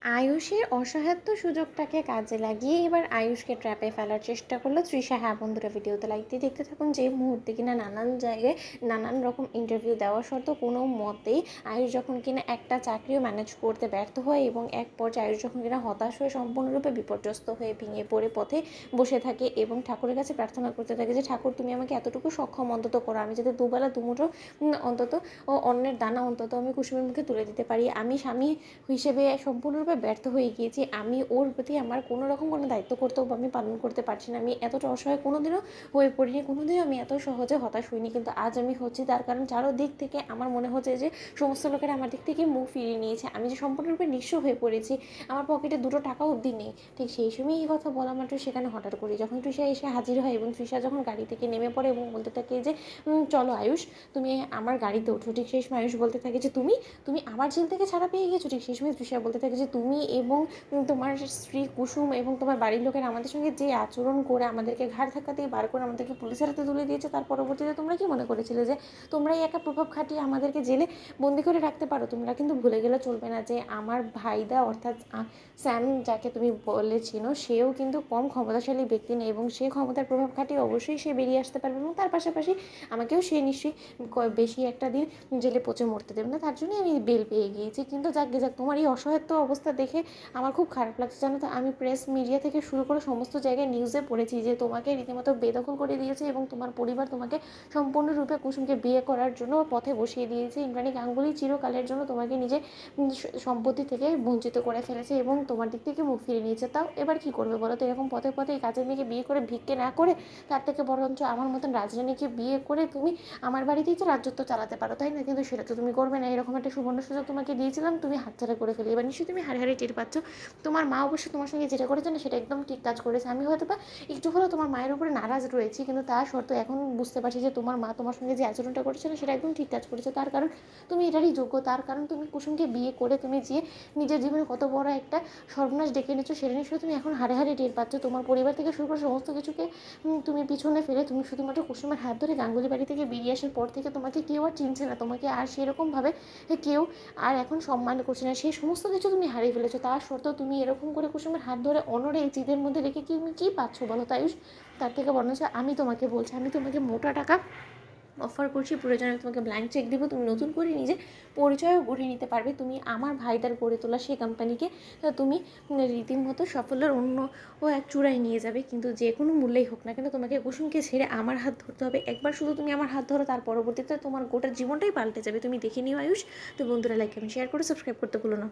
আয়ুষের অসহায়ত্ব সুযোগটাকে কাজে লাগিয়ে এবার আয়ুষকে ট্র্যাপে ফেলার চেষ্টা করলো তৃষা। হ্যাঁ বন্ধুরা, ভিডিওতে লাইক দিয়ে দেখতে থাকুন। যে মুহূর্তে কিনা নানান জায়গায় নানান রকম ইন্টারভিউ দেওয়া সত্ত্বেও কোনো মতেই আয়ুষ যখন কিনা একটা চাকরিও ম্যানেজ করতে ব্যর্থ হয় এবং এক পর্যায়ে আয়ুষ যখন কিনা হতাশ হয়ে সম্পূর্ণরূপে বিপর্যস্ত হয়ে ভেঙে পড়ে পথে বসে থাকে এবং ঠাকুরের কাছে প্রার্থনা করতে থাকে যে ঠাকুর তুমি আমাকে এতটুকু সক্ষম অন্তত করো, আমি যাতে দুবেলা দুমুঠো অন্তত ও অন্যের দানা অন্তত আমি কুসুমের মুখে তুলে দিতে পারি। আমি স্বামী হিসেবে সম্পূর্ণরূপে ব্যর্থ হয়ে গিয়েছি। আমি ওর প্রতি আমার কোনো রকম কোনো দায়িত্ব কর্তব্য আমি পালন করতে পারছি না। আমি এতটা অসহায় কোনোদিনও হয়ে পড়িনি, কোনোদিনও আমি এত সহজে হতাশ হইনি, কিন্তু আজ আমি হচ্ছি। তার কারণ চারোদিক থেকে আমার মনে হচ্ছে যে সমস্ত লোকেরা আমার দিক থেকে মুখ ফিরিয়ে নিয়েছে। আমি যে সম্পূর্ণরূপে নিঃস্ব হয়ে পড়েছি, আমার পকেটে দুটো টাকা অবধি নেই। ঠিক সেই সময় এই কথা বলা মাত্র সেখানে হঠাৎ করে যখন তৃষা এসে হাজির হয় এবং তৃষা যখন গাড়ি থেকে নেমে পড়ে এবং বলতে থাকে যে চলো আয়ুষ, তুমি আমার গাড়িতে ওঠো। ঠিক সেই সময় আয়ুষ বলতে থাকে যে তুমি তুমি আমার জেল থেকে ছাড়া পেয়ে গেছো। ঠিক সেই সময় তৃষা বলতে থাকে যে তুমি এবং তোমার স্ত্রী কুসুম এবং তোমার বাড়ির লোকেরা আমাদের সঙ্গে যে আচরণ করে আমাদেরকে ঘাড় ধাক্কা দিয়ে বার করে আমাদেরকে পুলিশের হাতে তুলে দিয়েছে, তার পরবর্তীতে তোমরা কি মনে করেছিলে যে তোমরাই একা প্রভাব খাটিয়ে আমাদেরকে জেলে বন্দি করে রাখতে পারো? তোমরা কিন্তু ভুলে গেলে চলবে না যে আমার ভাইদা অর্থাৎ স্যাম, যাকে তুমি বলেছিনো, সেও কিন্তু কম ক্ষমতাশালী ব্যক্তি নেই এবং সে ক্ষমতার প্রভাব খাটিয়ে অবশ্যই সে বেরিয়ে আসতে পারবে এবং তার পাশাপাশি আমাকেও সে নিশ্চয়ই বেশি একটা দিন জেলে পচে মরতে দেবে না। তার জন্যই আমি বেল পেয়ে গিয়েছি। কিন্তু যাক তোমার এই অসহায়ত্ব অবস্থা দেখে আমার খুব খারাপ লাগছে, জানো তো। আমি প্রেস মিডিয়া থেকে শুরু করে সমস্ত জায়গায় নিউজে পড়েছি যে তোমাকে রীতিমতো বেদখল করে দিয়েছে এবং তোমার পরিবার তোমাকে সম্পূর্ণরূপে কুসুমকে বিয়ে করার জন্য পথে বসিয়ে দিয়েছে। ইন্দ্রাণী গাঙ্গুলি চিরকালের জন্য তোমাকে নিজের সম্পত্তি থেকে বঞ্চিত করে ফেলেছে এবং তোমার দিক থেকে মুখ ফিরে নিয়েছে। তাও এবার কি করবে বলো তো? এরকম পথে পথে এই কাজের মেয়েকে বিয়ে করে ভিক্ষে না করে তার থেকে বরঞ্চ আমার মতন রাজরানীকে বিয়ে করে তুমি আমার বাড়িতেই তো রাজ্যত্ব চালাতে পারো, তাই না? কিন্তু সেটা তো তুমি করবে না। এরকম একটা সুবর্ণ সুযোগ তোমাকে দিয়েছিলাম, তুমি হাতছাড়া করে ফেলে। এবার নিশ্চয়ই তুমি হাড়ে হাড়ে টের পাচ্ছ তোমার মা অবশ্য তোমার সঙ্গে যেটা করেছে না সেটা একদম ঠিক কাজ করেছে। আমি হয়তো বা একটু হলেও তোমার মায়ের উপরে নারাজ রয়েছি, কিন্তু তার শর্ত এখন বুঝতে পারছি যে তোমার মা তোমার সঙ্গে যে আচরণটা করেছে না সেটা একদম ঠিক কাজ করেছে। তার কারণ তুমি এটারই যোগ্য। তার কারণ তুমি কুসুমকে বিয়ে করে তুমি যে নিজের জীবনে কত বড় একটা সর্বনাশ ডেকে এনেছো সেটা নিশ্চয়ই তুমি এখন হাড়ে হাড়ে টের পাচ্ছ। তোমার পরিবার থেকে শুরু করে সমস্ত কিছুকে তুমি পিছনে ফেলে তুমি শুধুমাত্র কুসুমের হাত ধরে গাঙ্গুলি বাড়ি থেকে বেরিয়ে আসার পর থেকে তোমাকে কেউ আর চিনছে না, তোমাকে আর সেরকমভাবে কেউ আর এখন সম্মান করছে না। সেই সমস্ত কিছু তুমি হারিয়ে ফেলেছো। তার সত্ত্বেও তুমি এরকম করে কুসুমের হাত ধরে অনড়ে এই চিদের মধ্যে রেখে কি তুমি কী পাচ্ছ বলো তায়ুষ? তার থেকে বরঞ্চ আমি তোমাকে বলছি, আমি তোমাকে মোটা টাকা অফার করছি, প্রয়োজনে তোমাকে ব্ল্যাঙ্ক চেক দেবো, তুমি নতুন করে নিজে পরিচয়ও গড়ে নিতে পারবে। তুমি আমার ভাইদার গড়ে তোলা সেই কোম্পানিকে তুমি রীতিমতো সাফল্যের অন্য ও এক চূড়ায় নিয়ে যাবে। কিন্তু যে কোনো মূল্যেই হোক না কেন তোমাকে কুসুমকে ছেড়ে আমার হাত ধরতে হবে। একবার শুধু তুমি আমার হাত ধরো, তার পরবর্তীতে তোমার গোটা জীবনটাই পাল্টে যাবে। তুমি দেখে নিও আয়ুষ। তো বন্ধুরা, লাইক কমেন্ট শেয়ার করে সাবস্ক্রাইব করতে ভুলো না।